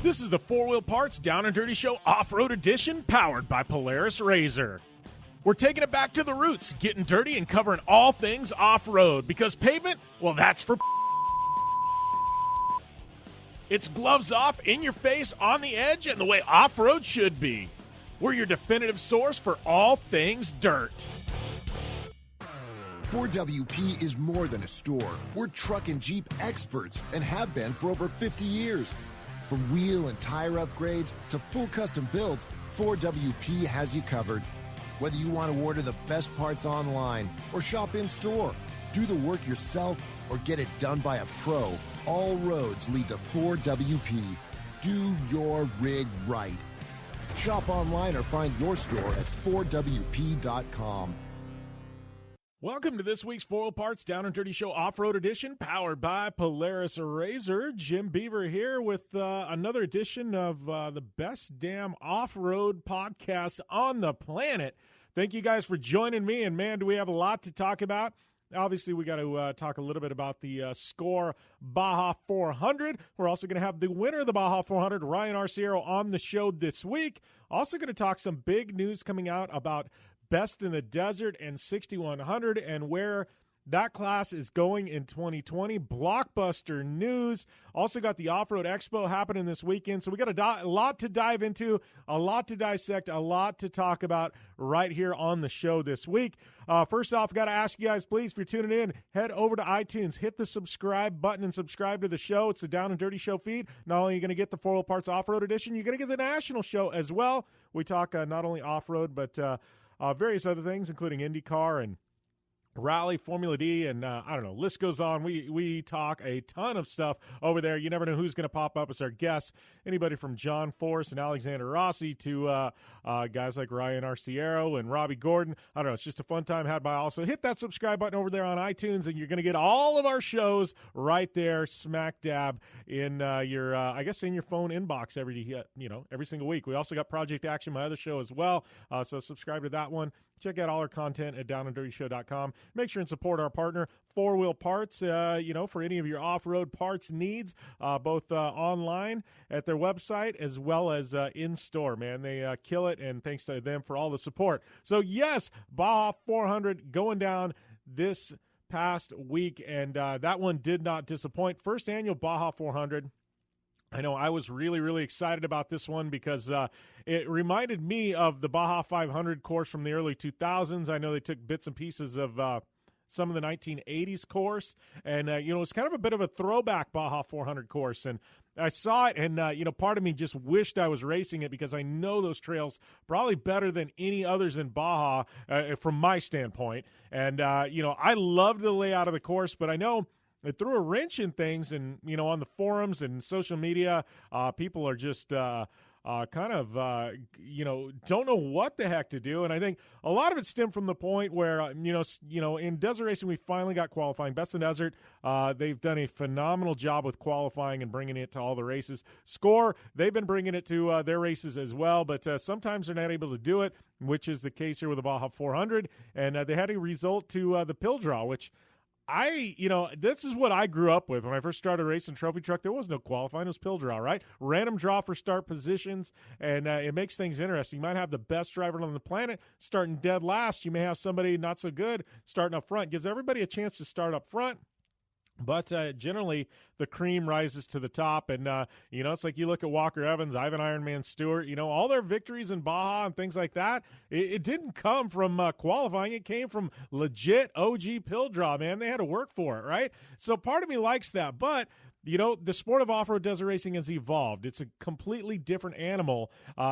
This is the Four Wheel Parts Down and Dirty Show Off-Road Edition, powered by Polaris RZR. We're taking it back to the roots, getting dirty and covering all things off-road, because pavement, well, that's for it's gloves off, in your face, on the edge, and the way off-road should be. We're your definitive source for all things dirt. 4WP is more than a store. We're truck and Jeep experts and have been for over 50 years. From wheel and tire upgrades to full custom builds, 4WP has you covered. Whether you want to order the best parts online or shop in store, do the work yourself, or get it done by a pro, all roads lead to 4WP. Do your rig right. Shop online or find your store at 4WP.com. Welcome to this week's Four Wheel Parts Down and Dirty Show Off-Road Edition, powered by Polaris RZR. Jim Beaver here with another edition of the best damn off-road podcast on the planet. Thank you guys for joining me, and man, do we have a lot to talk about. Obviously, we got to talk a little bit about the Score Baja 400. We're also going to have the winner of the Baja 400, Ryan Arciero, on the show this week. Also going to talk some big news coming out about Best in the Desert and 6100 and where that class is going in 2020. Blockbuster news. Also got the Off-Road Expo happening this weekend. So we got a lot to dive into, a lot to dissect, a lot to talk about right here on the show this week. First off, got to ask you guys, please, if you're tuning in, head over to iTunes, hit the subscribe button and subscribe to the show. It's the Down and Dirty Show feed. Not only are you going to get the Four Wheel Parts Off-Road Edition, you're going to get the national show as well. We talk not only off-road, but various other things, including IndyCar and Rally, Formula D, and I don't know, list goes on. We talk a ton of stuff over there. You never know who's going to pop up as our guests. Anybody from John Force and Alexander Rossi to guys like Ryan Arciero and Robbie Gordon. I don't know, it's just a fun time had by all. So hit that subscribe button over there on iTunes, and you're going to get all of our shows right there, smack dab in your, I guess, in your phone inbox every single week. We also got Project Action, my other show as well. So subscribe to that one. Check out all our content at downanddirtyshow.com. Make sure and support our partner, Four Wheel Parts, for any of your off-road parts needs, both online at their website as well as in-store, man. They kill it, and thanks to them for all the support. So, yes, Baja 400 going down this past week, and that one did not disappoint. First annual Baja 400. I know I was really, really excited about this one because it reminded me of the Baja 500 course from the early 2000s. I know they took bits and pieces of some of the 1980s course, and, it's kind of a bit of a throwback Baja 400 course. And I saw it, and, part of me just wished I was racing it because I know those trails probably better than any others in Baja from my standpoint. And, I loved the layout of the course, but I know it threw a wrench in things, and, on the forums and social media, people are just don't know what the heck to do. And I think a lot of it stemmed from the point where, in desert racing, we finally got qualifying. Best in Desert, they've done a phenomenal job with qualifying and bringing it to all the races. Score, they've been bringing it to their races as well, but sometimes they're not able to do it, which is the case here with the Baja 400. And they had a result to the pill draw, which this is what I grew up with. When I first started racing trophy truck, there was no qualifying. It was pill draw, right? Random draw for start positions, and it makes things interesting. You might have the best driver on the planet starting dead last. You may have somebody not so good starting up front. Gives everybody a chance to start up front. But generally, the cream rises to the top, and, it's like you look at Walker Evans, Ivan Ironman Stewart, all their victories in Baja and things like that, it didn't come from qualifying. It came from legit OG pill draw, man. They had to work for it, right? So part of me likes that, but the sport of off-road desert racing has evolved. It's a completely different animal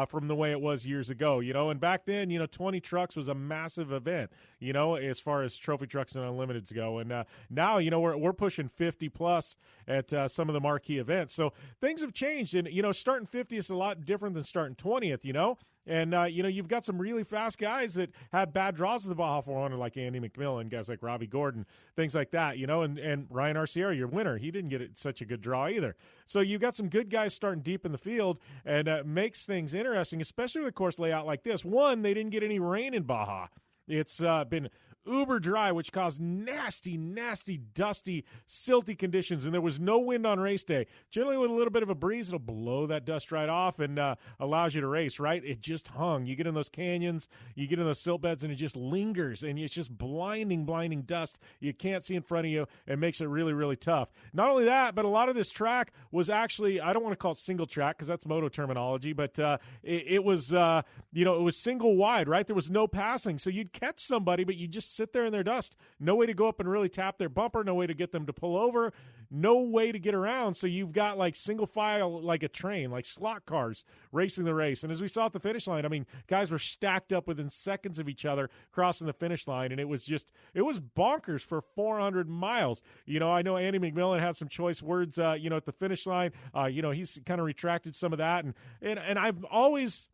from the way it was years ago, and back then, 20 trucks was a massive event, as far as trophy trucks and unlimiteds go. And now, we're pushing 50 plus at some of the marquee events. So things have changed, and, starting 50 is a lot different than starting 20th, And, you've got some really fast guys that had bad draws of the Baja 400, like Andy McMillan, guys like Robbie Gordon, things like that, and Ryan Arciero, your winner, he didn't get such a good draw either. So you've got some good guys starting deep in the field, and makes things interesting, especially with a course layout like this. One, they didn't get any rain in Baja. It's been uber dry, which caused nasty, nasty, dusty, silty conditions, and there was no wind on race day. Generally, with a little bit of a breeze, it'll blow that dust right off and allows you to race, right? It just hung. You get in those canyons, you get in those silt beds, and it just lingers, and it's just blinding, blinding dust. You can't see in front of you. It makes it really, really tough. Not only that, but a lot of this track was actually, I don't want to call it single track because that's moto terminology, but it was, it was single wide, right? There was no passing, so you'd catch somebody, but you just sit there in their dust. No way to go up and really tap their bumper, no way to get them to pull over, no way to get around, so you've got like single file, like a train, like slot cars racing the race. And as we saw at the finish line, I mean, guys were stacked up within seconds of each other crossing the finish line, and it was bonkers for 400 miles. I know Andy McMillan had some choice words, at the finish line. He's kind of retracted some of that, and I've always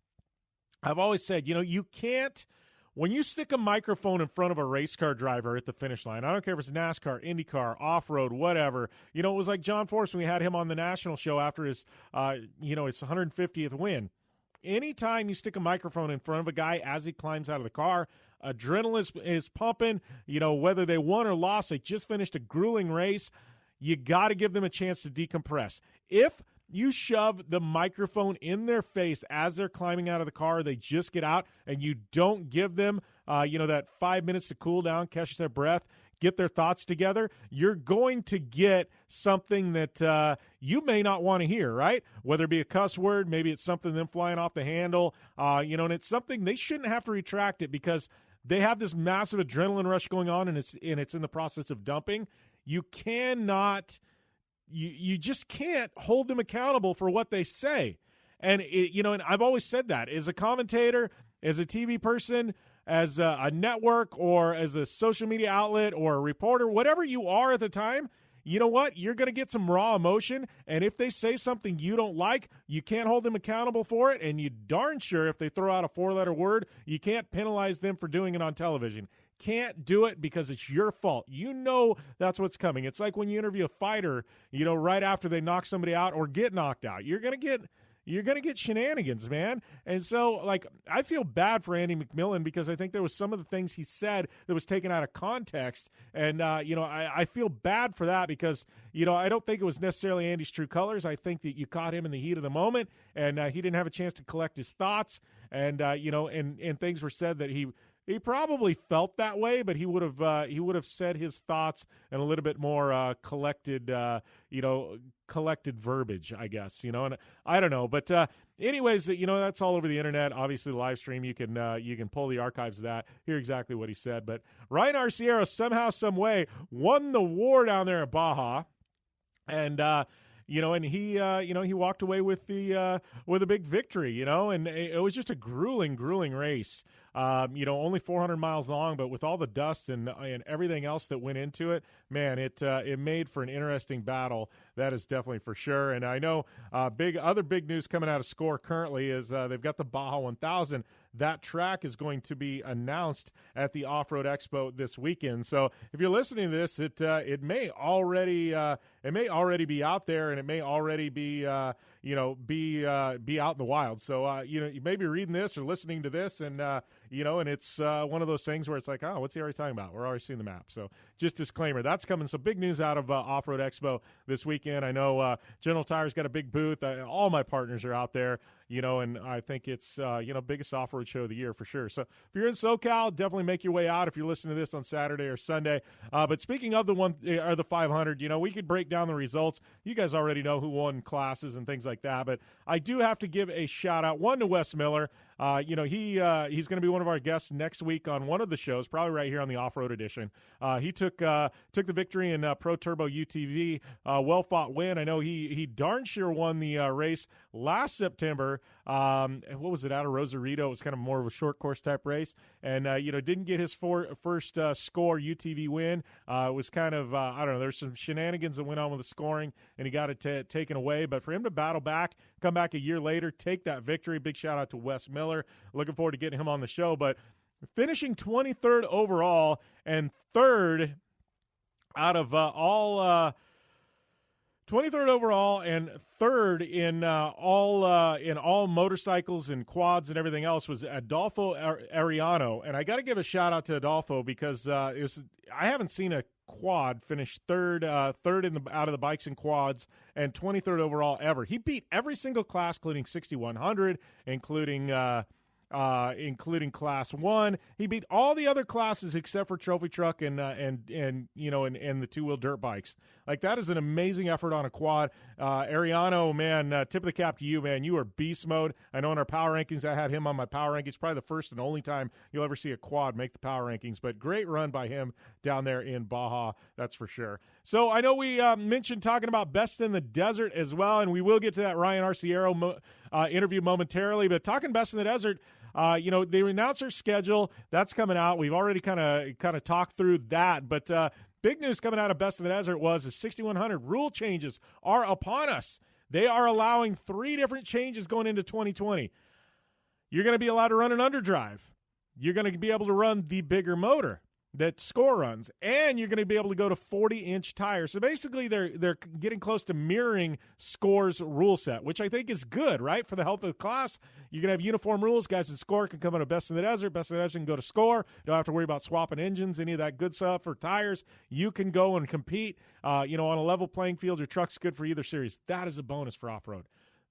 said, you can't. When you stick a microphone in front of a race car driver at the finish line, I don't care if it's NASCAR, IndyCar, off-road, whatever. It was like John Force when we had him on the national show after his 150th win. Anytime you stick a microphone in front of a guy as he climbs out of the car, adrenaline is pumping. Whether they won or lost, they just finished a grueling race. You got to give them a chance to decompress. If you shove the microphone in their face as they're climbing out of the car, they just get out, and you don't give them, that 5 minutes to cool down, catch their breath, get their thoughts together, you're going to get something that you may not want to hear, right? Whether it be a cuss word, maybe it's something them flying off the handle, and it's something they shouldn't have to retract it because they have this massive adrenaline rush going on, and it's in the process of dumping. You cannot. You just can't hold them accountable for what they say. And, and I've always said that as a commentator, as a TV person, as a network, or as a social media outlet or a reporter, whatever you are at the time, you know what? You're going to get some raw emotion. And if they say something you don't like, you can't hold them accountable for it. And you darn sure if they throw out a 4-letter word, you can't penalize them for doing it on television. Can't do it because it's your fault. That's what's coming. It's like when you interview a fighter, right after they knock somebody out or get knocked out. You're going to get shenanigans, man. And so, I feel bad for Andy McMillan because I think there was some of the things he said that was taken out of context. And, I feel bad for that because, I don't think it was necessarily Andy's true colors. I think that you caught him in the heat of the moment, and he didn't have a chance to collect his thoughts. And, and things were said that he probably felt that way, but he would have said his thoughts in a little bit more collected verbiage, I guess. And I don't know, but anyways, that's all over the internet. Obviously, the live stream, you can pull the archives of that, hear exactly what he said. But Ryan Arciero somehow, some way, won the war down there at Baja, and and he walked away with a big victory, and it was just a grueling race. Only 400 miles long, but with all the dust and everything else that went into it, man, it made for an interesting battle. That is definitely for sure. And I know other big news coming out of SCORE currently is they've got the Baja 1000. That track is going to be announced at the Off-Road Expo this weekend. So if you're listening to this, it may already be out there, and it may already be out in the wild. So you may be reading this or listening to this, and and it's one of those things where it's like, oh, what's he already talking about? We're already seeing the map. So just disclaimer, that's coming. So big news out of Off-Road Expo this weekend. I know General Tire's got a big booth. All my partners are out there, and I think it's, biggest off-road show of the year for sure. So if you're in SoCal, definitely make your way out if you're listening to this on Saturday or Sunday. But speaking of the 500, we could break down the results. You guys already know who won classes and things like that. But I do have to give a shout out, one, to Wes Miller. He's going to be one of our guests next week on one of the shows, probably right here on the Off-Road Edition. He took the victory in Pro Turbo UTV, well-fought win. I know he darn sure won the race last September. What was it, out of Rosarito? It was kind of more of a short course type race, and didn't get his first score UTV win. It was kind of I don't know. There's some shenanigans that went on with the scoring, and he got it taken away. But for him to battle back, come back a year later, take that victory. Big shout out to Wes Miller. Looking forward to getting him on the show. But finishing 23rd overall and third out of all 23rd overall and third in all motorcycles and quads and everything else was Adolfo Ariano. And I got to give a shout out to Adolfo because I haven't seen a quad finish third out of the bikes and quads and 23rd overall ever. He beat every single class, including 6100, including Class 1. He beat all the other classes except for trophy truck and the two-wheel dirt bikes. Like, that is an amazing effort on a quad. Ariano, man, tip of the cap to you, man. You are beast mode. I know in our power rankings, I had him on my power rankings. Probably the first and only time you'll ever see a quad make the power rankings, but great run by him down there in Baja, that's for sure. So I know we mentioned talking about Best in the Desert as well, and we will get to that Ryan Arciero interview momentarily, but talking Best in the Desert, they announced their schedule. That's coming out. We've already kind of talked through that, but big news coming out of Best in the Desert was the 6100 rule changes are upon us. They are allowing 3 different changes going into 2020. You're going to be allowed to run an underdrive. You're going to be able to run the bigger motor that Score runs, and you're going to be able to go to 40-inch tires. So basically, they're getting close to mirroring Score's rule set, which I think is good, right, for the health of the class. You're going to have uniform rules. Guys in Score can come into Best in the Desert. Best in the Desert can go to Score. You don't have to worry about swapping engines, any of that good stuff, or tires. You can go and compete, on a level playing field. Your truck's good for either series. That is a bonus for off-road.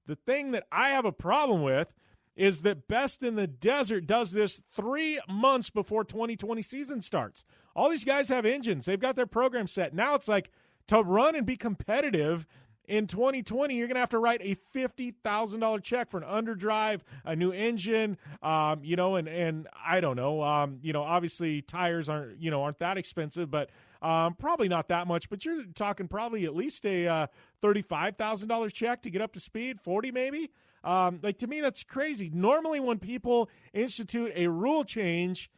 The thing that I have a problem with is that Best in the Desert does this 3 months before 2020 season starts. All these guys have engines. They've got their program set. Now it's like, to run and be competitive in 2020, you're going to have to write a $50,000 check for an underdrive, a new engine, and I don't know. Obviously tires aren't that expensive, but probably not that much. But you're talking probably at least a $35,000 check to get up to speed, 40 maybe. To me, that's crazy. Normally when people institute a rule change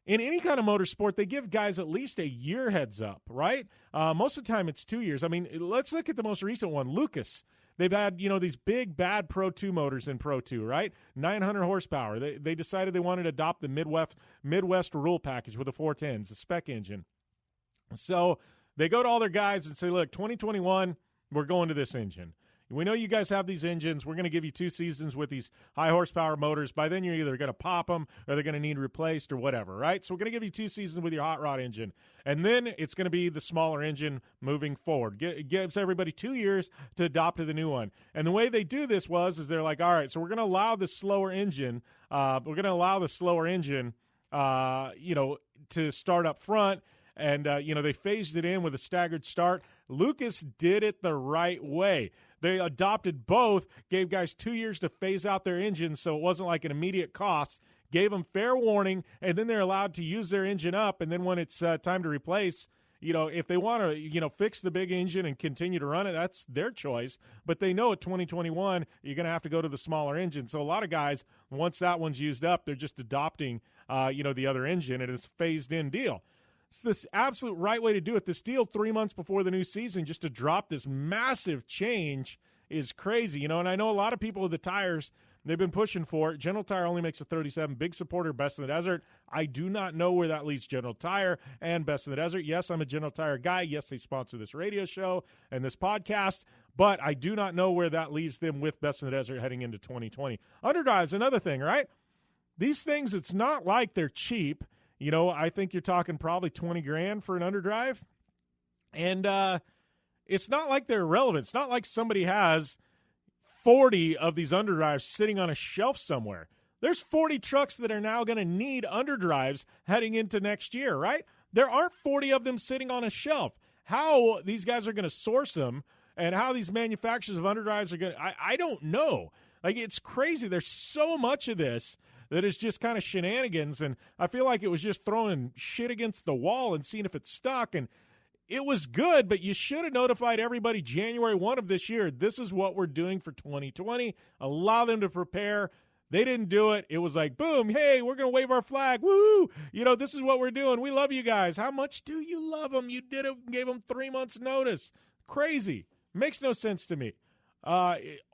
in any kind of motorsport, they give guys at least a year heads up, right? Most of the time it's 2 years. I mean, let's look at the most recent one, Lucas. They've had, these big, bad Pro 2 motors in Pro 2, right? 900 horsepower. They decided they wanted to adopt the Midwest rule package with the 410s, the spec engine. So they go to all their guys and say, look, 2021, we're going to this engine. We know you guys have these engines. We're going to give you 2 seasons with these high horsepower motors. By then, you're either going to pop them or they're going to need replaced or whatever, right? So we're going to give you 2 seasons with your hot rod engine. And then it's going to be the smaller engine moving forward. It gives everybody 2 years to adopt to the new one. And the way they do this is they're like, all right, so we're going to allow the slower engine. To start up front. And, they phased it in with a staggered start. Lucas did it the right way. They adopted both, gave guys 2 years to phase out their engines so it wasn't like an immediate cost, gave them fair warning, and then they're allowed to use their engine up. And then when it's time to replace, if they want to, fix the big engine and continue to run it, that's their choice. But they know at 2021, you're going to have to go to the smaller engine. So a lot of guys, once that one's used up, they're just adopting, the other engine, and it's a phased-in deal. It's this absolute right way to do it. This deal 3 months before the new season just to drop this massive change is crazy, and I know a lot of people with the tires, they've been pushing for it. General Tire only makes a 37. Big supporter, Best in the Desert. I do not know where that leaves General Tire and Best in the Desert. Yes, I'm a General Tire guy. Yes, they sponsor this radio show and this podcast, but I do not know where that leaves them with Best in the Desert heading into 2020. Underdrive's another thing, right? These things, it's not like they're cheap. I think you're talking probably $20,000 for an underdrive. And it's not like they're irrelevant. It's not like somebody has 40 of these underdrives sitting on a shelf somewhere. There's 40 trucks that are now going to need underdrives heading into next year, right? There aren't 40 of them sitting on a shelf. How these guys are going to source them and how these manufacturers of underdrives are going to, I don't know. Like, it's crazy. There's so much of this that is just kind of shenanigans, and I feel like it was just throwing shit against the wall and seeing if it stuck, and it was good, but you should have notified everybody January 1 of this year, this is what we're doing for 2020, allow them to prepare. They didn't do it. It was like, boom, hey, we're going to wave our flag, woo, this is what we're doing. We love you guys. How much do you love them? You did it, gave them 3 months notice. Crazy. Makes no sense to me.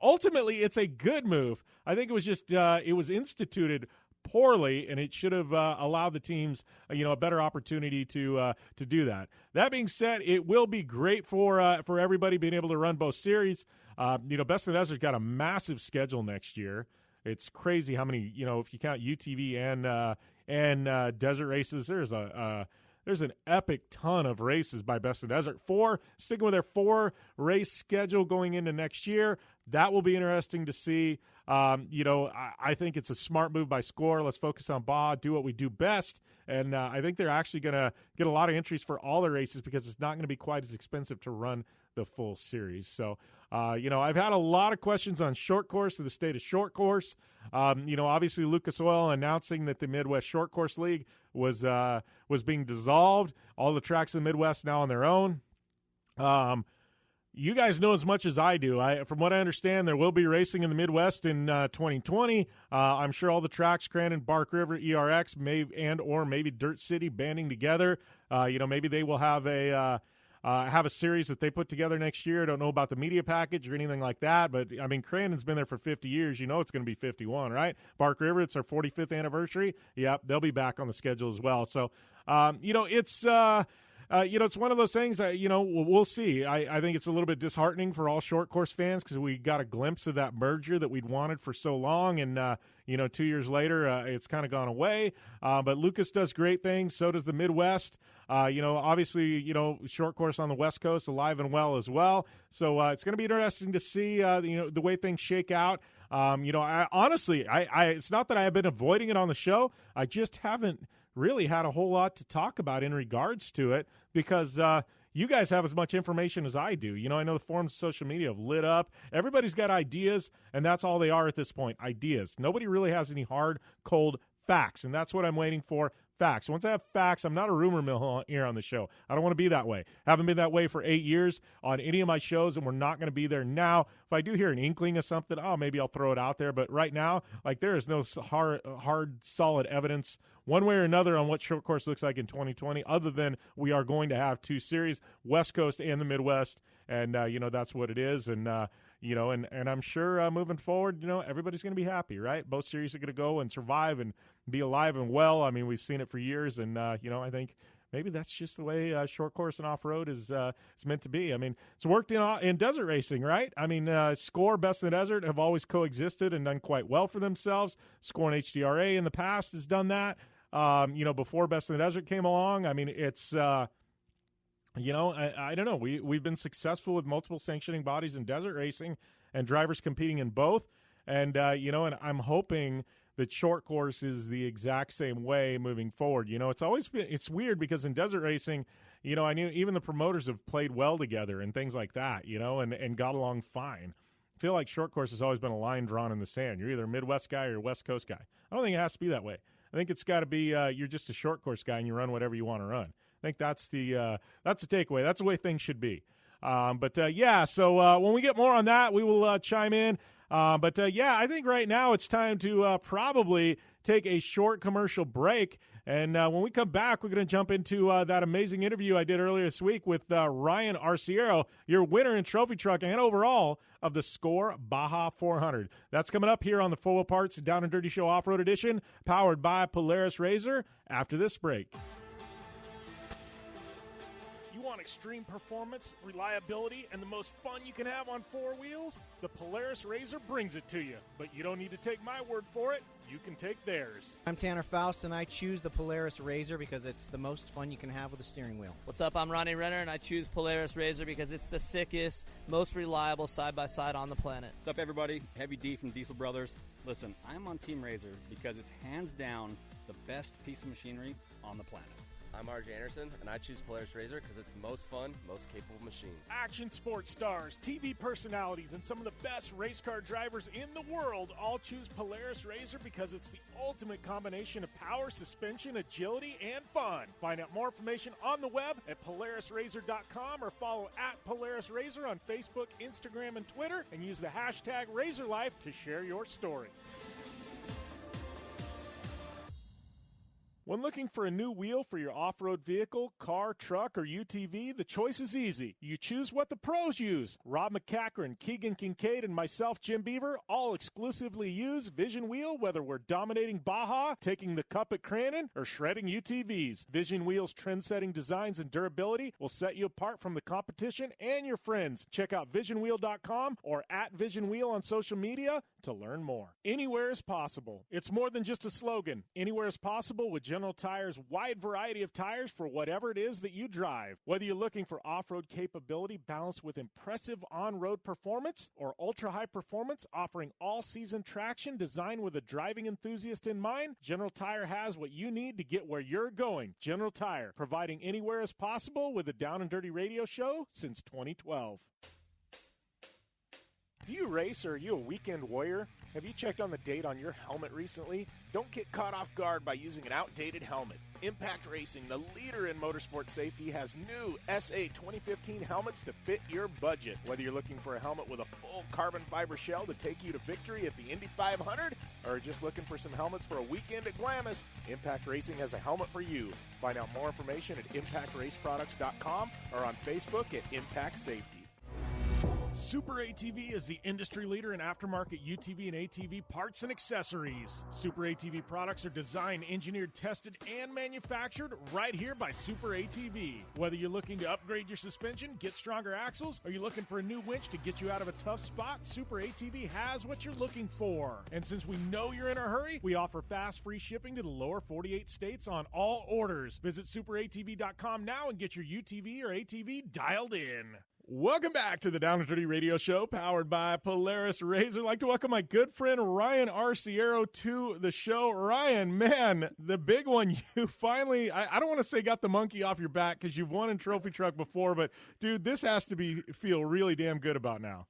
Ultimately, it's a good move. I think it was just it was instituted poorly, and it should have allowed the teams, a better opportunity to do that. That being said, it will be great for everybody being able to run both series. Best in the Desert's got a massive schedule next year. It's crazy how many, if you count UTV and desert races, there's an epic ton of races by Best in the Desert. Sticking with their 4-race schedule going into next year. That will be interesting to see. I think it's a smart move by SCORE. Let's focus on Baja, do what we do best. And I think they're actually going to get a lot of entries for all the races because it's not going to be quite as expensive to run the full series. So, I've had a lot of questions on short course and the state of short course. Obviously Lucas Oil announcing that the Midwest Short Course League was being dissolved. All the tracks in the Midwest now on their own. You guys know as much as I do. From what I understand, there will be racing in the Midwest in 2020. I'm sure all the tracks, Crandon, Bark River, ERX, maybe Dirt City banding together. Maybe they will have a series that they put together next year. I don't know about the media package or anything like that, but, Crandon's been there for 50 years. It's going to be 51, right? Bark River, it's our 45th anniversary. Yep, they'll be back on the schedule as well. So, it's one of those things, we'll see. I think it's a little bit disheartening for all short course fans because we got a glimpse of that merger that we'd wanted for so long. And, 2 years later, it's kind of gone away. But Lucas does great things. So does the Midwest. Obviously, short course on the West Coast alive and well as well. So it's going to be interesting to see, the way things shake out. Honestly, it's not that I have been avoiding it on the show. I just haven't really had a whole lot to talk about in regards to it because you guys have as much information as I do. I know the forums of social media have lit up. Everybody's got ideas, and that's all they are at this point, ideas. Nobody really has any hard, cold facts, and that's what I'm waiting for. Facts. Once I have facts, I'm not a rumor mill here on the show. I don't want to be that way. Haven't been that way for 8 years on any of my shows, and we're not going to be there now. If I do hear an inkling of something, maybe I'll throw it out there. But right now, there is no hard, solid evidence one way or another on what short course looks like in 2020, other than we are going to have 2 series, West Coast and the Midwest, and, that's what it is. And, and I'm sure moving forward, everybody's going to be happy, right? Both series are going to go and survive and be alive and well. We've seen it for years, and, I think maybe that's just the way short course and off-road is meant to be. It's worked in desert racing, right? SCORE, Best in the Desert, have always coexisted and done quite well for themselves. SCORE and HDRA in the past has done that. Before Best in the Desert came along, it's... I don't know. We've been successful with multiple sanctioning bodies in desert racing and drivers competing in both. And, and I'm hoping that short course is the exact same way moving forward. It's weird because in desert racing, I knew even the promoters have played well together and things like that, and got along fine. I feel like short course has always been a line drawn in the sand. You're either a Midwest guy or a West Coast guy. I don't think it has to be that way. I think it's got to be you're just a short course guy and you run whatever you want to run. I think that's the takeaway. That's the way things should be. So when we get more on that, we will chime in. I think right now it's time to probably take a short commercial break. And when we come back, we're going to jump into that amazing interview I did earlier this week with Ryan Arciero, your winner in trophy truck and overall of the SCORE Baja 400. That's coming up here on the Full Wheel Parts Down and Dirty Show Off-Road Edition, powered by Polaris RZR, after this break. You want extreme performance, reliability, and the most fun you can have on 4 wheels? The Polaris RZR brings it to you. But you don't need to take my word for it. You can take theirs. I'm Tanner Faust, and I choose the Polaris RZR because it's the most fun you can have with a steering wheel. What's up? I'm Ronnie Renner, and I choose Polaris RZR because it's the sickest, most reliable side-by-side on the planet. What's up, everybody? Heavy D from Diesel Brothers. Listen, I'm on Team RZR because it's hands down the best piece of machinery on the planet. I'm RJ Anderson, and I choose Polaris RZR because it's the most fun, most capable machine. Action sports stars, TV personalities, and some of the best race car drivers in the world all choose Polaris RZR because it's the ultimate combination of power, suspension, agility, and fun. Find out more information on the web at PolarisRZR.com or follow at Polaris RZR on Facebook, Instagram, and Twitter, and use the hashtag RazorLife to share your story. When looking for a new wheel for your off-road vehicle, car, truck, or UTV, the choice is easy. You choose what the pros use. Rob McCachran, Keegan Kincaid, and myself, Jim Beaver, all exclusively use Vision Wheel, whether we're dominating Baja, taking the cup at Crandon, or shredding UTVs. Vision Wheel's trend-setting designs and durability will set you apart from the competition and your friends. Check out visionwheel.com or at Vision Wheel on social media to learn more. Anywhere is possible. It's more than just a slogan. Anywhere is possible with General Tire's wide variety of tires for whatever it is that you drive. Whether you're looking for off-road capability balanced with impressive on-road performance or ultra-high performance offering all-season traction designed with a driving enthusiast in mind, General Tire has what you need to get where you're going. General Tire, providing anywhere is possible with a Down and Dirty radio show since 2012. Do you race or are you a weekend warrior? Have you checked on the date on your helmet recently? Don't get caught off guard by using an outdated helmet. Impact Racing, the leader in motorsport safety, has new SA 2015 helmets to fit your budget. Whether you're looking for a helmet with a full carbon fiber shell to take you to victory at the Indy 500 or just looking for some helmets for a weekend at Glamis, Impact Racing has a helmet for you. Find out more information at impactraceproducts.com or on Facebook at Impact Safety. Super ATV is the industry leader in aftermarket UTV and ATV parts and accessories. Super ATV products are designed, engineered, tested, and manufactured right here by Super ATV. Whether you're looking to upgrade your suspension, get stronger axles, or you're looking for a new winch to get you out of a tough spot, Super ATV has what you're looking for. And since we know you're in a hurry, we offer fast, free shipping to the lower 48 states on all orders. Visit superatv.com now and get your UTV or ATV dialed in. Welcome back to the Down and Dirty Radio Show, powered by Polaris Razor. I'd like to welcome my good friend Ryan Arciero to the show. Ryan, man, the big one, you finally, I don't want to say got the monkey off your back because you've won in Trophy Truck before, but, dude, this has to feel really damn good about now.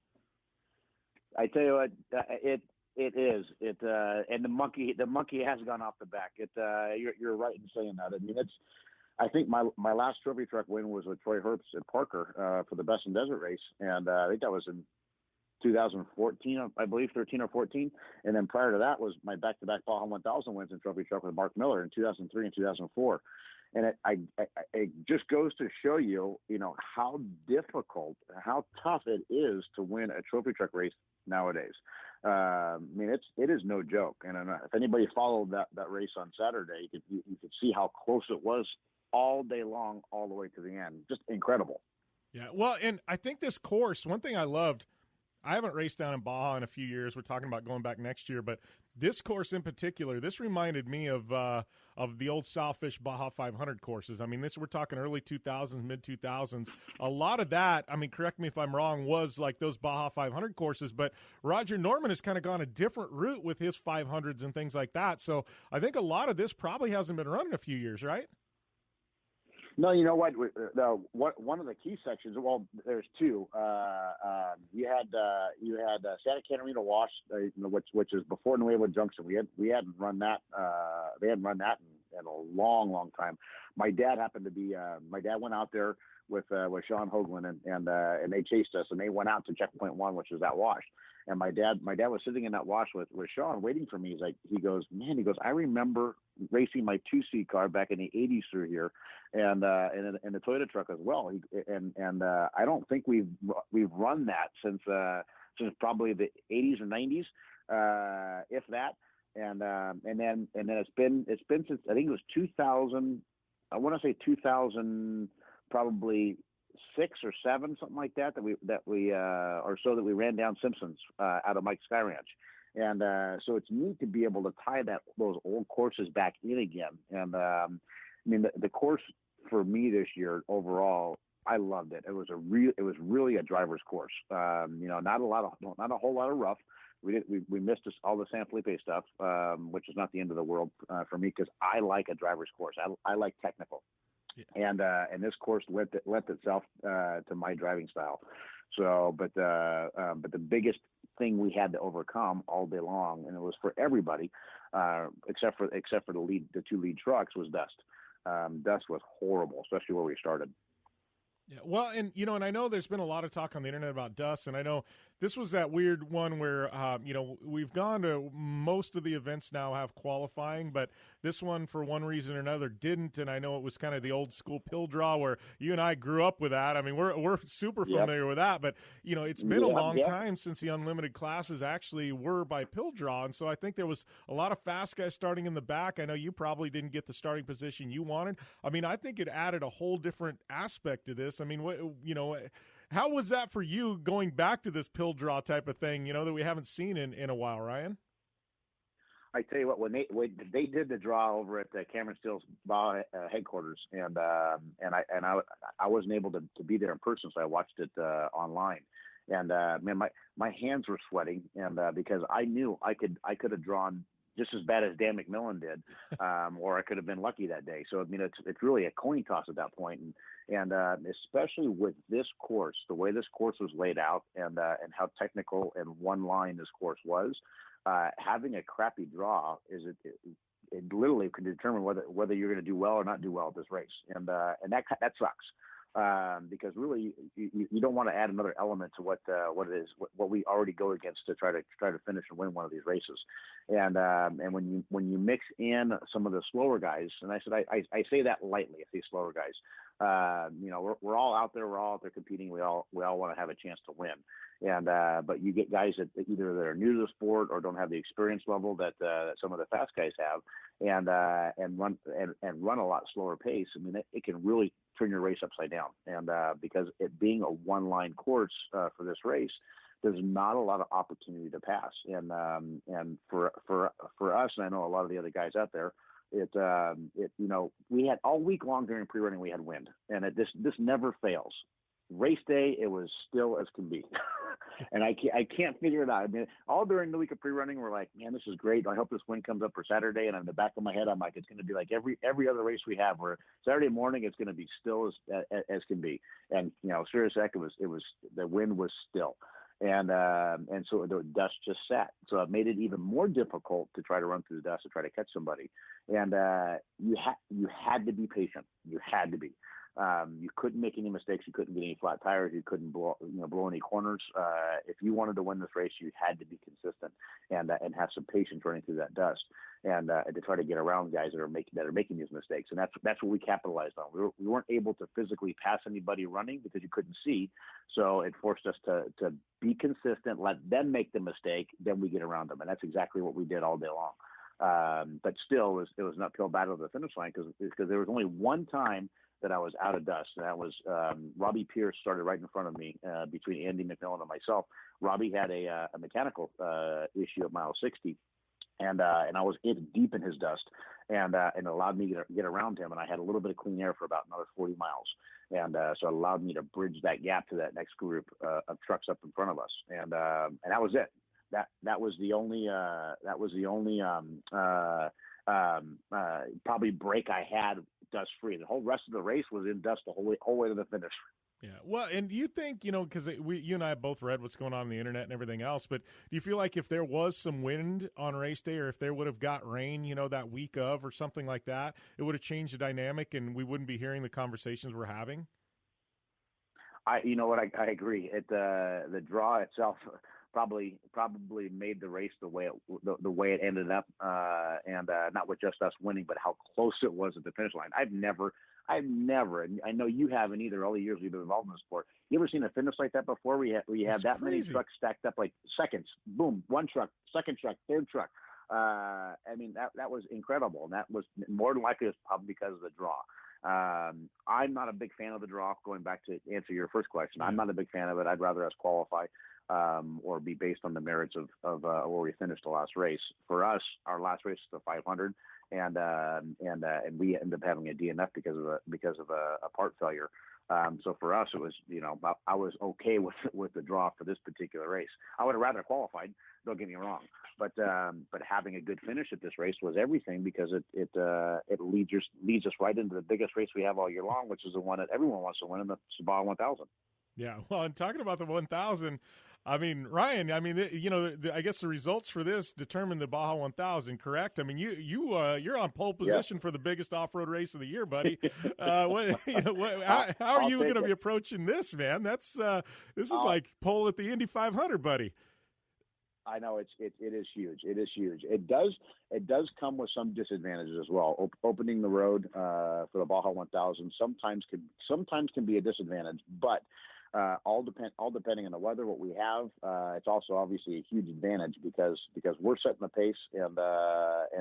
I tell you what, it is. And the monkey has gone off the back. You're right in saying that. I mean, I think my last Trophy Truck win was with Troy Herbst at Parker for the Best in Desert race, and I think that was in 2014, I believe, 13 or 14. And then prior to that was my back-to-back Baja 1000 wins in Trophy Truck with Mark Miller in 2003 and 2004. And it just goes to show you, how difficult, how tough it is to win a Trophy Truck race nowadays. I mean, it is no joke. And if anybody followed that race on Saturday, you could see how close it was all day long, all the way to the end. Just incredible. Yeah, well, and I think this course, one thing I loved, I haven't raced down in Baja in a few years. We're talking about going back next year, but this course in particular, this reminded me of the old Sawfish Baja 500 courses. I mean, we're talking early 2000s, mid 2000s. A lot of that, I mean, correct me if I'm wrong, was like those Baja 500 courses, but Roger Norman has kind of gone a different route with his 500s and things like that. So I think a lot of this probably hasn't been run in a few years, right? No, you know what? One of the key sections. Well, there's two. You had Santa Catarina Wash, which is before Nuevo Junction. We hadn't run that. They hadn't run that in a long, long time. My dad happened to be. My dad went out there with Sean Hoagland and they chased us and they went out to checkpoint 1, which was that wash. And my dad was sitting in that wash with Sean waiting for me. He goes, I remember racing my 2C car back in the 80s through here and the Toyota truck as well. I don't think we've run that since probably the 80s or 90s, if that. And then it's been since, I think it was 2000. I want to say 2000, probably 6 or 7, something like that we ran down Simpsons out of Mike's Sky Ranch. And so it's neat to be able to tie those old courses back in again. And I mean, the course for me this year overall, I loved it. It was really a driver's course. Not a whole lot of rough. We missed all the San Felipe stuff, which is not the end of the world for me because I like a driver's course. I like technical. Yeah. And this course lent itself to my driving style. So, but the biggest thing we had to overcome all day long, and it was for everybody, except for the 2 lead trucks, was dust. Dust was horrible, especially where we started. Yeah, well, and and I know there's been a lot of talk on the internet about dust, and I know this was that weird one where we've gone to most of the events now have qualifying, but this one for one reason or another didn't, and I know it was kind of the old school pill draw where you and I grew up with that. I mean, we're super familiar with that, but it's been a long time since the unlimited classes actually were by pill draw, and so I think there was a lot of fast guys starting in the back. I know you probably didn't get the starting position you wanted. I mean, I think it added a whole different aspect to this. I mean, how was that for you going back to this pill draw type of thing, that we haven't seen in a while, Ryan? I tell you what, when they did the draw over at Cameron Steele's Baja headquarters, and I wasn't able to be there in person, so I watched it online. And man, my hands were sweating, and because I knew I could have drawn just as bad as Dan McMillan did, or I could have been lucky that day. So I mean, it's really a coin toss at that point, and especially with this course, the way this course was laid out, and how technical and one line this course was, having a crappy draw it literally could determine whether you're going to do well or not do well at this race, and that sucks. Because really you don't want to add another element to what we already go against to try to finish and win one of these races, and when you mix in some of the slower guys, and I say that lightly, I say slower guys, we're all out there competing, we all want to have a chance to win, and but you get guys that either that are new to the sport or don't have the experience level that some of the fast guys have, and run a lot slower pace. I mean, it can really turn your race upside down. And because it being a one-line course for this race, there's not a lot of opportunity to pass. And for us, and I know a lot of the other guys out there, we had all week long during pre-running, we had wind, and this never fails. Race day, it was still as can be. And I can't figure it out. I mean, all during the week of pre-running, we're like, man, this is great. I hope this wind comes up for Saturday. And in the back of my head, I'm like, it's going to be like every other race we have, where Saturday morning it's going to be still as can be. And serious heck, it was the wind was still, and so the dust just sat. So it made it even more difficult to try to run through the dust to try to catch somebody. And you had to be patient. You had to be. You couldn't make any mistakes. You couldn't get any flat tires. You couldn't blow any corners. If you wanted to win this race, you had to be consistent and have some patience running through that dust, and to try to get around guys that are making these mistakes. And that's what we capitalized on. We weren't able to physically pass anybody running because you couldn't see, so it forced us to be consistent, let them make the mistake, then we get around them, and that's exactly what we did all day long. But still, it was an uphill battle to the finish line because there was only one time that I was out of dust. And that was Robbie Pierce started right in front of me between Andy McMillan and myself. Robbie had a mechanical issue at mile 60, and I was deep in his dust, and it allowed me to get around him. And I had a little bit of clean air for about another 40 miles, and so it allowed me to bridge that gap to that next group of trucks up in front of us. And that was it. That was the only probably break I had dust free. The whole rest of the race was in dust the whole way to the finish. Yeah. Well, and do you think, because you and I have both read what's going on the internet and everything else, but do you feel like if there was some wind on race day, or if there would have got rain, that week of or something like that, it would have changed the dynamic and we wouldn't be hearing the conversations we're having? I agree. The draw itself probably made the race the way it ended up, and not with just us winning, but how close it was at the finish line. I've never, and I know you haven't either, all the years we've been involved in the sport. You ever seen a finish like that before? We had that many trucks stacked up like seconds. Boom, one truck, second truck, third truck. I mean, that was incredible, and that was more than likely probably because of the draw. I'm not a big fan of the draw. Going back to answer your first question, I'm not a big fan of it. I'd rather us qualify or be based on the merits of where we finished the last race. For us, our last race is the 500, and we ended up having a DNF because of a part failure. So for us, it was, I was okay with the draw for this particular race. I would have rather qualified. Don't get me wrong, but having a good finish at this race was everything, because it leads us right into the biggest race we have all year long, which is the one that everyone wants to win, in the Baja 1000. Yeah, well, and talking about the 1,000, I mean, Ryan, I mean, I guess the results for this determine the Baja 1000, correct? I mean, you're on pole position for the biggest off-road race of the year, buddy. How are you going to be approaching this, man? This is like pole at the Indy 500, buddy. I know it is huge. It is huge. It does come with some disadvantages as well. Opening the road for the Baja 1000 sometimes can be a disadvantage, but all depending on the weather, what we have, it's also obviously a huge advantage because we're setting the pace, and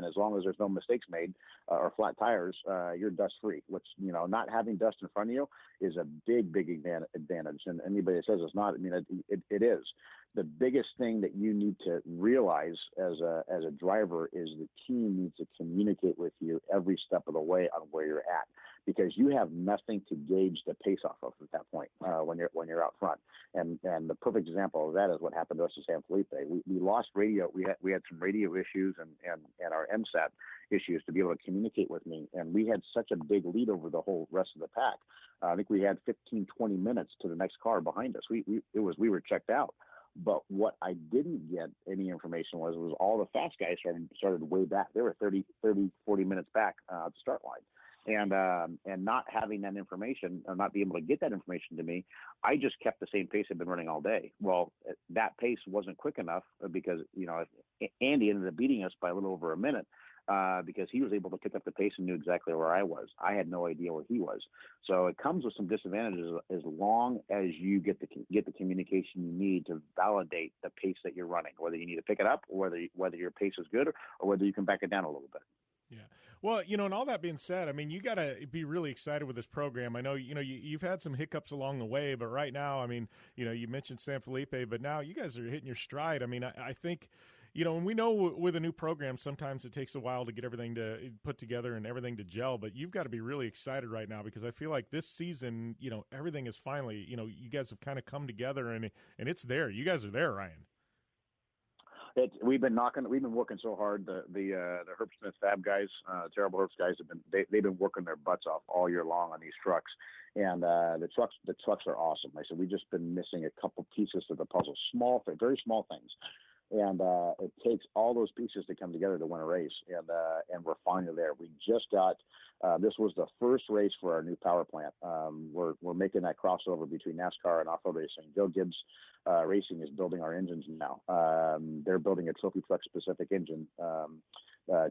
as long as there's no mistakes made or flat tires, you're dust free. Which not having dust in front of you is a big advantage. And anybody that says it's not, I mean, it is. The biggest thing that you need to realize as a driver is the team needs to communicate with you every step of the way on where you're at, because you have nothing to gauge the pace off of at that point when you're out front. And the perfect example of that is what happened to us at San Felipe. We lost radio. We had some radio issues and our MSAT issues to be able to communicate with me. And we had such a big lead over the whole rest of the pack. I think we had 15, 20 minutes to the next car behind us. We were checked out. But what I didn't get any information was all the fast guys started way back. They were 30, 40 minutes back at the start line. And not having that information, or not being able to get that information to me, I just kept the same pace I've been running all day. Well, that pace wasn't quick enough because, Andy ended up beating us by a little over a minute. Because he was able to pick up the pace and knew exactly where I was. I had no idea where he was. So it comes with some disadvantages as long as you get the communication you need to validate the pace that you're running, whether you need to pick it up, or whether your pace is good, or whether you can back it down a little bit. Yeah. Well, and all that being said, I mean, you got to be really excited with this program. I know, you've had some hiccups along the way, but right now, I mean, you mentioned San Felipe, but now you guys are hitting your stride. I mean, I think, and we know with a new program, sometimes it takes a while to get everything to put together and everything to gel, but you've got to be really excited right now because I feel like this season, everything is finally, you guys have kind of come together and it's there. You guys are there, Ryan. We've been working so hard. The Herb Smith Fab guys, Terrible Herbs guys they've been working their butts off all year long on these trucks, and the trucks are awesome. Like I said, we've just been missing a couple pieces to the puzzle, very small things, and it takes all those pieces to come together to win a race, and we're finally there. We just got this was the first race for our new power plant. We're making that crossover between NASCAR and off-road racing. Joe Gibbs Racing is building our engines now. They're building a trophy truck specific engine.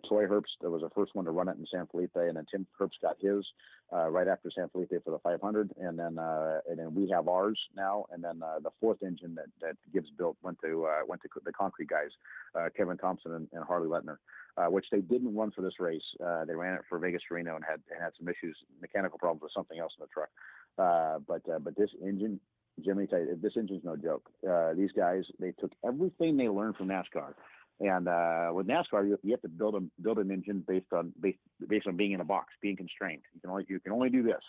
Troy Herbst was the first one to run it in San Felipe, and then Tim Herbst got his right after San Felipe for the 500, and then we have ours now, and then the fourth engine that Gibbs built went to the concrete guys, Kevin Thompson and Harley Lettner, which they didn't run for this race. They ran it for Vegas to Reno and had some issues, mechanical problems with something else in the truck. But this engine, Jimmy, tell you, this engine's no joke. These guys, they took everything they learned from NASCAR. And with NASCAR, you have to build an engine based on being in a box, being constrained. You can only do this.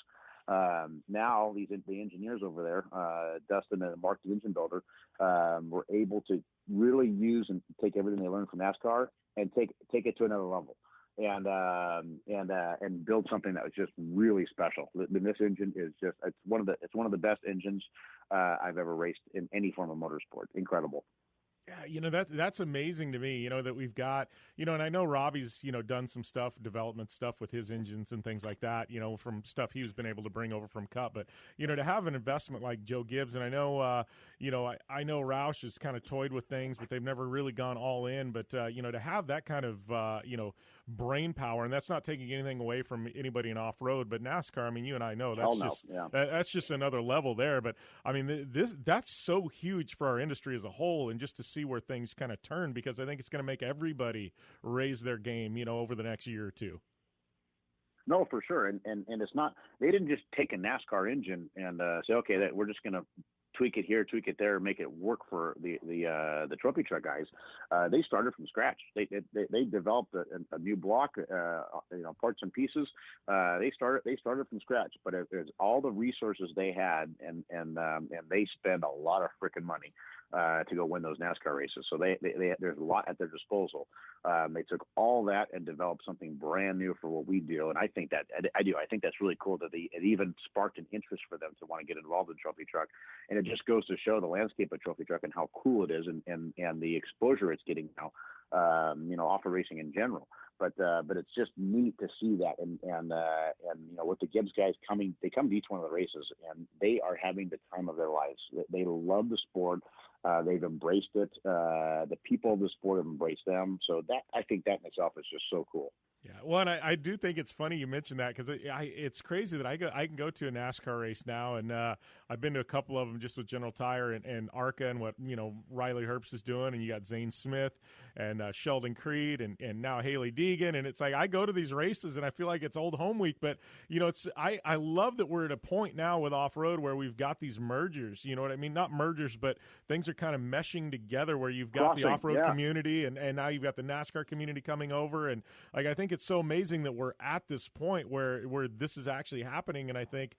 Now the engineers over there, Dustin and Mark, the engine builder, were able to really use and take everything they learned from NASCAR and take it to another level, and build something that was just really special. This engine is it's one of the best engines I've ever raced in any form of motorsport. Incredible. Yeah, that's amazing to me, that we've got, and I know Robbie's, done some development stuff with his engines and things like that, from stuff he's been able to bring over from Cup. But, to have an investment like Joe Gibbs, and I know, I know Roush has kind of toyed with things, but they've never really gone all in. But, to have that kind of, brain power, and that's not taking anything away from anybody in off-road, but NASCAR, I mean, you and I know that's just another level there. But, I mean, that's so huge for our industry as a whole, and just to see where things kind of turn, because I think it's going to make everybody raise their game, over the next year or two. No, for sure. And it's not, they didn't just take a NASCAR engine and say, okay, that we're just going to tweak it here, tweak it there, make it work for the trophy truck guys. They started from scratch. They developed a new block, parts and pieces. They started from scratch, but it's all the resources they had, and they spend a lot of freaking money to go win those NASCAR races. So there's a lot at their disposal. They took all that and developed something brand new for what we do. And I think that's really cool that it even sparked an interest for them to want to get involved in trophy truck. And it just goes to show the landscape of trophy truck and how cool it is, and the exposure it's getting now. Off-road racing in general. But it's just neat to see that, and with the Gibbs guys coming, they come to each one of the races, and they are having the time of their lives. They love the sport. They've embraced it. The people of the sport have embraced them. So that, I think that in itself is just so cool. Yeah, well, and I do think it's funny you mentioned that, because it's crazy that I can go to a NASCAR race now, and I've been to a couple of them just with General Tire and ARCA and what Riley Herbst is doing, and you got Zane Smith and Sheldon Creed and now Haley Deegan, and it's like I go to these races and I feel like it's old home week, but I love that we're at a point now with off-road where we've got these mergers, you know what I mean? Not mergers, but things are kind of meshing together where you've got the off-road community and now you've got the NASCAR community coming over, and like I think it's so amazing that we're at this point where this is actually happening. And I think,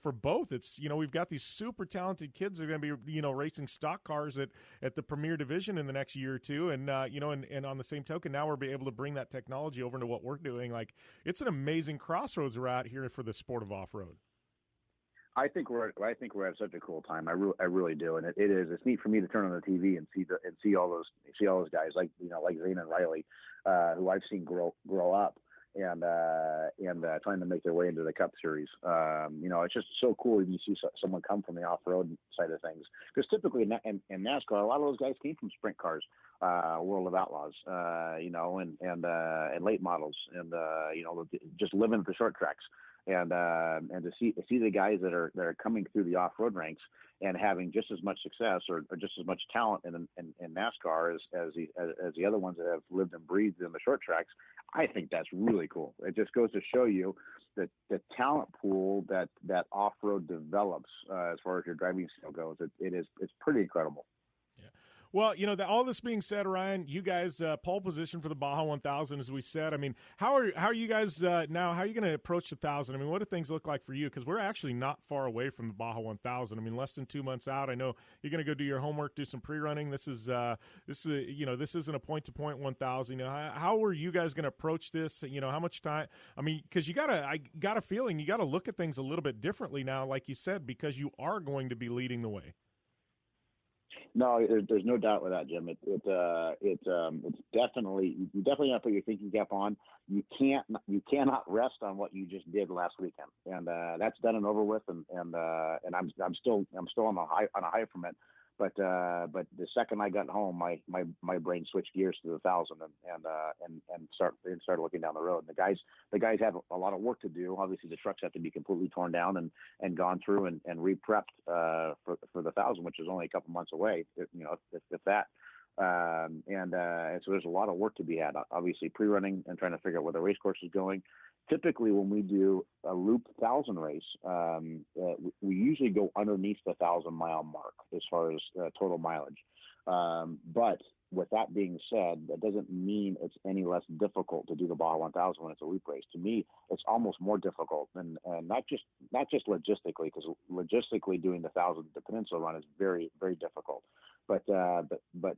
for both, it's, we've got these super talented kids that are going to be, racing stock cars at the premier division in the next year or two. And, and on the same token, now we're be able to bring that technology over into what we're doing. Like, it's an amazing crossroads we're at here for the sport of off-road. I think we're at such a cool time. I really do, and it is. It's neat for me to turn on the TV and see all those guys like Zane and Riley, who I've seen grow up and trying to make their way into the Cup Series. It's just so cool when you see someone come from the off-road side of things, because typically in NASCAR, a lot of those guys came from sprint cars, World of Outlaws, and late models, and just living at the short tracks. And to see the guys that are coming through the off-road ranks and having just as much success or just as much talent in NASCAR as the other ones that have lived and breathed in the short tracks, I think that's really cool. It just goes to show you that the talent pool that off-road develops as far as your driving skill goes, it's pretty incredible. Well, all this being said, Ryan, you guys pole position for the Baja 1000, as we said. I mean, how are you guys now? How are you going to approach the 1000? I mean, what do things look like for you? Because we're actually not far away from the Baja 1000. I mean, less than 2 months out. I know you're going to go do your homework, do some pre-running. This isn't a point-to-point 1000. How are you guys going to approach this? How much time? I mean, because I got a feeling you got to look at things a little bit differently now, like you said, because you are going to be leading the way. No, there's no doubt with that, Jim. It's definitely, you definitely have to put your thinking cap on. You cannot rest on what you just did last weekend, and that's done and over with. And I'm still on a high from it. But the second I got home, my brain switched gears to the 1000 and started looking down the road. And the guys have a lot of work to do. Obviously, the trucks have to be completely torn down and gone through and re-prepped for the 1000, which is only a couple months away. If that. So there's a lot of work to be had. Obviously, pre-running and trying to figure out where the race course is going. Typically, when we do a loop 1000 race, we usually go underneath the 1,000-mile mark as far as total mileage. But with that being said, that doesn't mean it's any less difficult to do the Baja 1000 when it's a loop race. To me, it's almost more difficult, and not just logistically, because logistically doing the 1000, the Peninsula run is very, very difficult. But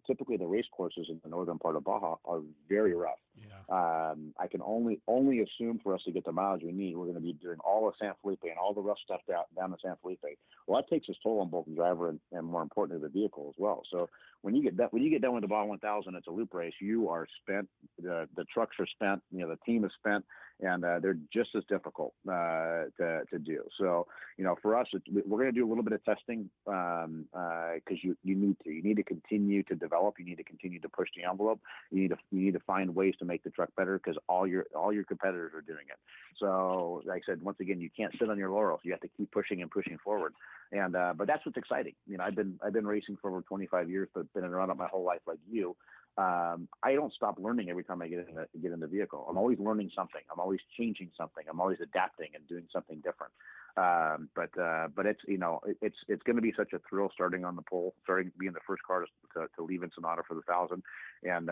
typically the race courses in the northern part of Baja are very rough. Yeah. I can only assume for us to get the mileage we need, we're going to be doing all of San Felipe and all the rough stuff down to San Felipe. Well, that takes its toll on both the driver and more importantly, the vehicle as well. So when you get done with the Baja 1000, it's a loop race. You are spent. The trucks are spent. The team is spent, and they're just as difficult to do. So for us, we're going to do a little bit of testing because you need to. You need to continue to develop. You need to continue to push the envelope. You need to find ways to make the truck better because all your competitors are doing it. So, like I said, once again, you can't sit on your laurels. You have to keep pushing and pushing forward. And but that's what's exciting. I've been racing for over 25 years, but been around it my whole life like you. I don't stop learning every time I get in the vehicle. I'm always learning something. I'm always changing something. I'm always adapting and doing something different. But it's it's going to be such a thrill starting on the pole, being the first car to leave Ensenada for the 1000, and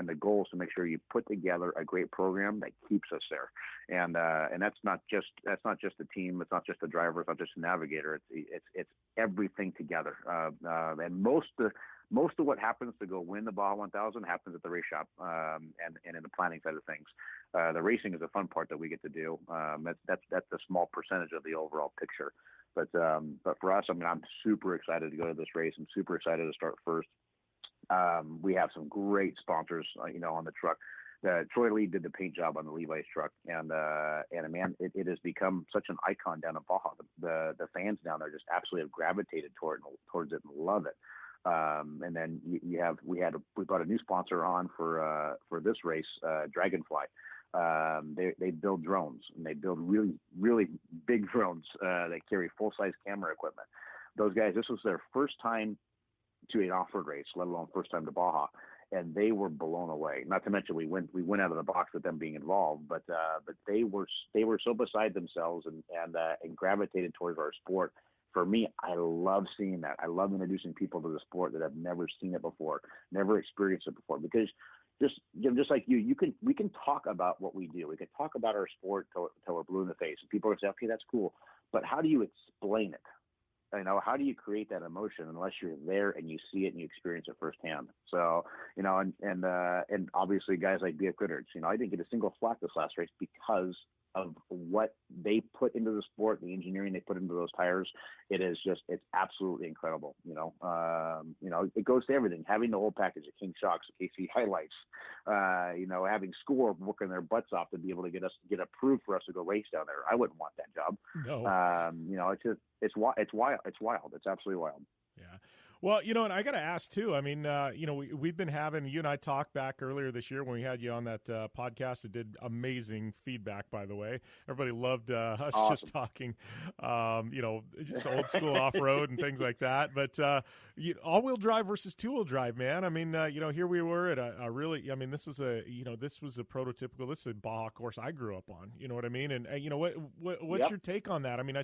the goal is to make sure you put together a great program that keeps us there, and that's not just the team, it's not just the driver, it's not just the navigator, it's everything together, and most of what happens to go win the Baja 1000 happens at the race shop and in the planning side of things. The racing is the fun part that we get to do. That's a small percentage of the overall picture. But for us, I mean, I'm super excited to go to this race. I'm super excited to start first. We have some great sponsors, on the truck. Troy Lee did the paint job on the Levi's truck, and man, it has become such an icon down in Baja. The fans down there just absolutely have gravitated towards it and love it. And then we brought a new sponsor on for this race, Dragonfly. They build drones, and they build really, really big drones that carry full-size camera equipment. Those guys, this was their first time to an off-road race, let alone first time to Baja, and they were blown away. Not to mention we went out of the box with them being involved, but they were so beside themselves and gravitated towards our sport. For me, I love seeing that. I love introducing people to the sport that have never seen it before, never experienced it before, because just like we can talk about what we do. We can talk about our sport till we're blue in the face, and people will say, okay, that's cool, but how do you explain it? How do you create that emotion unless you're there and you see it and you experience it firsthand? So, and obviously guys like BF Goodrich, I didn't get a single flat this last race because of what they put into the sport, the engineering they put into those tires. It's absolutely incredible. It goes to everything. Having the whole package of King Shocks, KC Highlights, having Score working their butts off to be able to get approved for us to go race down there. I wouldn't want that job. No. It's wild. It's wild. It's absolutely wild. Yeah. Well, and I got to ask too. I mean, we've been having, you and I talked back earlier this year when we had you on that podcast. It did amazing feedback, by the way. Everybody loved us just talking, just old school off road and things like that. But all wheel drive versus 2-wheel drive, man. I mean, here we were at a really. I mean, this was a prototypical. This is a Baja course I grew up on. You know what I mean? And what's your take on that? I mean,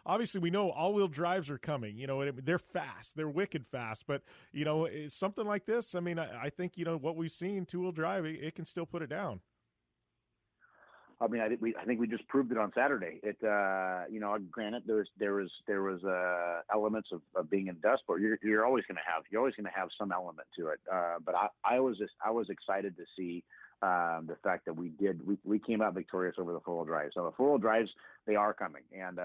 obviously we know all wheel drives are coming. They're fast. They're wicked fast, but something like this, I mean, I think what we've seen, 2-wheel drive, it can still put it down. I mean, I think we just proved it on Saturday. Granted, there was elements of being in dust, but you're always going to have some element to it. But I was excited to see the fact that we came out victorious over the 4-wheel drives. So the 4-wheel drives, they are coming, and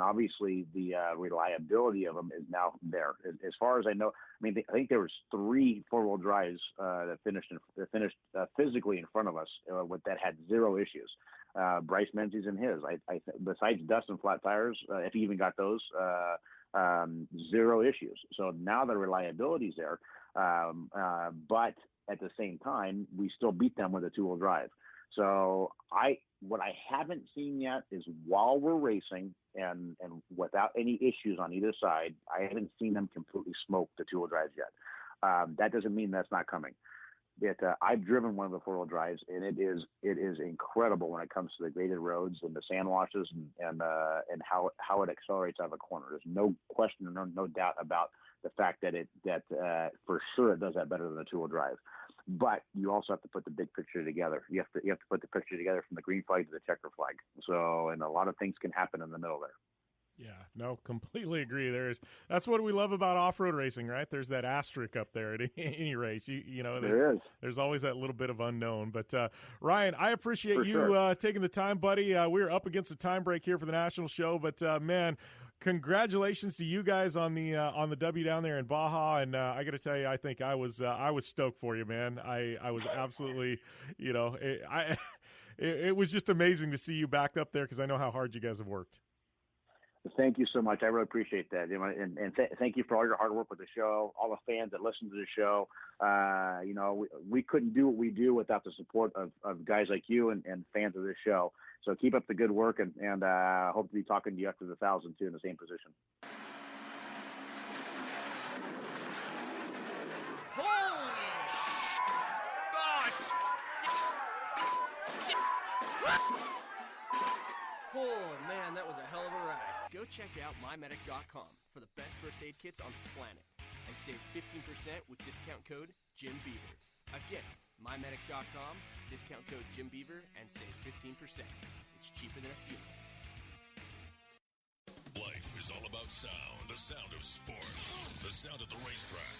obviously the reliability of them is now there. As far as I know, I mean, I think there was 3 4-wheel drives that finished physically in front of us that had 0 issues. Bryce Menzies and his, I besides dust and flat tires, if he even got those, 0 issues. So now the reliability is there, but at the same time, we still beat them with a 2-wheel drive. So what I haven't seen yet is while we're racing and without any issues on either side, I haven't seen them completely smoke the 2-wheel drives yet. That doesn't mean that's not coming. I've driven one of the 4-wheel drives, and it is incredible when it comes to the graded roads and the sand washes and how it accelerates out of a corner. There's no question, no doubt about the fact that for sure it does that better than a 2-wheel drive. But you also have to put the big picture together. You have to put the picture together from the green flag to the checker flag. So, and a lot of things can happen in the middle there. Yeah, no, completely agree. That's what we love about off-road racing, right? There's that asterisk up there at any race. There's always that little bit of unknown. But Ryan, I appreciate you taking the time, buddy. We're up against a time break here for the national show, but man, congratulations to you guys on the W down there in Baja. And I got to tell you, I think I was stoked for you, man. I was absolutely, it was just amazing to see you back up there because I know how hard you guys have worked. Thank you so much. I really appreciate that. Thank you for all your hard work with the show, all the fans that listen to the show. We couldn't do what we do without the support of guys like you and fans of this show. So keep up the good work, and hope to be talking to you after the 1,000 too in the same position. Oh, man, that was a hell of a ride. Go check out mymedic.com for the best first aid kits on the planet and save 15% with discount code JimBeaver. Again, mymedic.com, discount code JimBeaver, and save 15%. It's cheaper than a funeral. Life is all about sound, the sound of sports, the sound of the racetrack,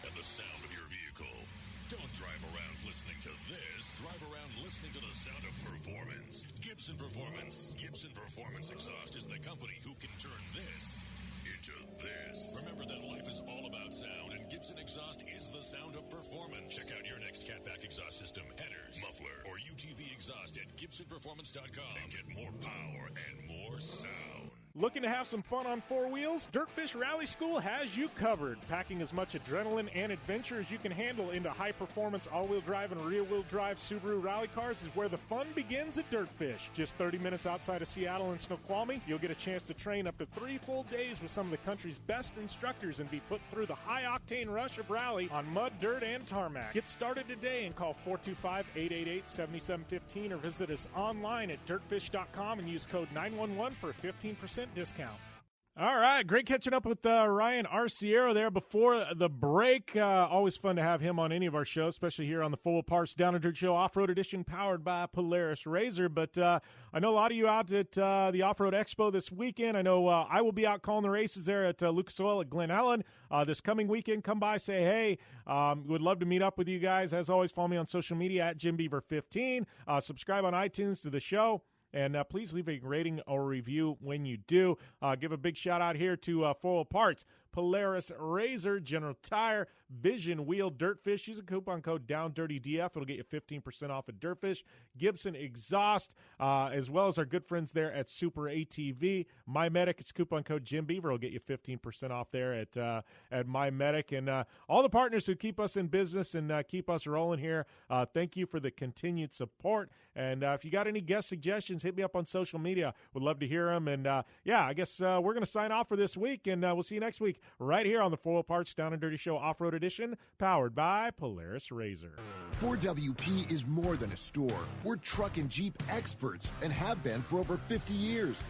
and the sound of your vehicle. Don't drive around listening to this. Drive around listening to the sound of performance. Gibson Performance. Gibson Performance Exhaust is the company who can turn this into this. Remember that life is all about sound, and Gibson Exhaust is the sound of performance. Check out your next catback exhaust system, headers, muffler, or UTV exhaust at GibsonPerformance.com and get more power and more sound. Looking to have some fun on four wheels? Dirtfish Rally School has you covered. Packing as much adrenaline and adventure as you can handle into high-performance all-wheel drive and rear-wheel drive Subaru rally cars is where the fun begins at Dirtfish. Just 30 minutes outside of Seattle and Snoqualmie, you'll get a chance to train up to 3 full days with some of the country's best instructors and be put through the high-octane rush of rally on mud, dirt, and tarmac. Get started today and call 425-888-7715 or visit us online at dirtfish.com and use code 911 for a 15% discount. All right, great catching up with Ryan Arciero there before the break. Always fun to have him on any of our shows, especially here on the Full Parts Down and Dirt Show Off-Road Edition powered by Polaris RZR. But I know a lot of you out at the Off-Road Expo this weekend. I know I will be out calling the races there at Lucas Oil at Glen Ellen this coming weekend. Come by, say hey. Would love to meet up with you guys. As always, follow me on social media at JimBeaver15. Subscribe on iTunes to the show. And please leave a rating or review when you do. Give a big shout out here to Full Parts, Polaris RZR, General Tire, Vision Wheel, Dirtfish. Use a coupon code DOWNDIRTYDF. It'll get you 15% off at Dirtfish. Gibson Exhaust, as well as our good friends there at Super ATV. MyMedic, it's coupon code Jim Beaver. Will get you 15% off there at MyMedic. And all the partners who keep us in business and keep us rolling here, thank you for the continued support. And if you got any guest suggestions, hit me up on social media. Would love to hear them. And, yeah, I guess we're going to sign off for this week, and we'll see you next week right here on the Full Parts Down and Dirty Show Off-Road Edition, powered by Polaris RZR. 4WP is more than a store. We're truck and Jeep experts and have been for over 50 years.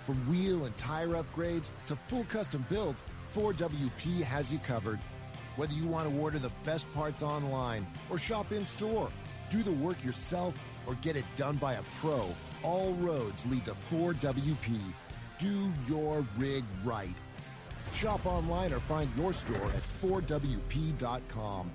From wheel and tire upgrades to full custom builds, 4WP has you covered. Whether you want to order the best parts online or shop in store, do the work yourself, or get it done by a pro, all roads lead to 4WP. Do your rig right. Shop online or find your store at 4WP.com.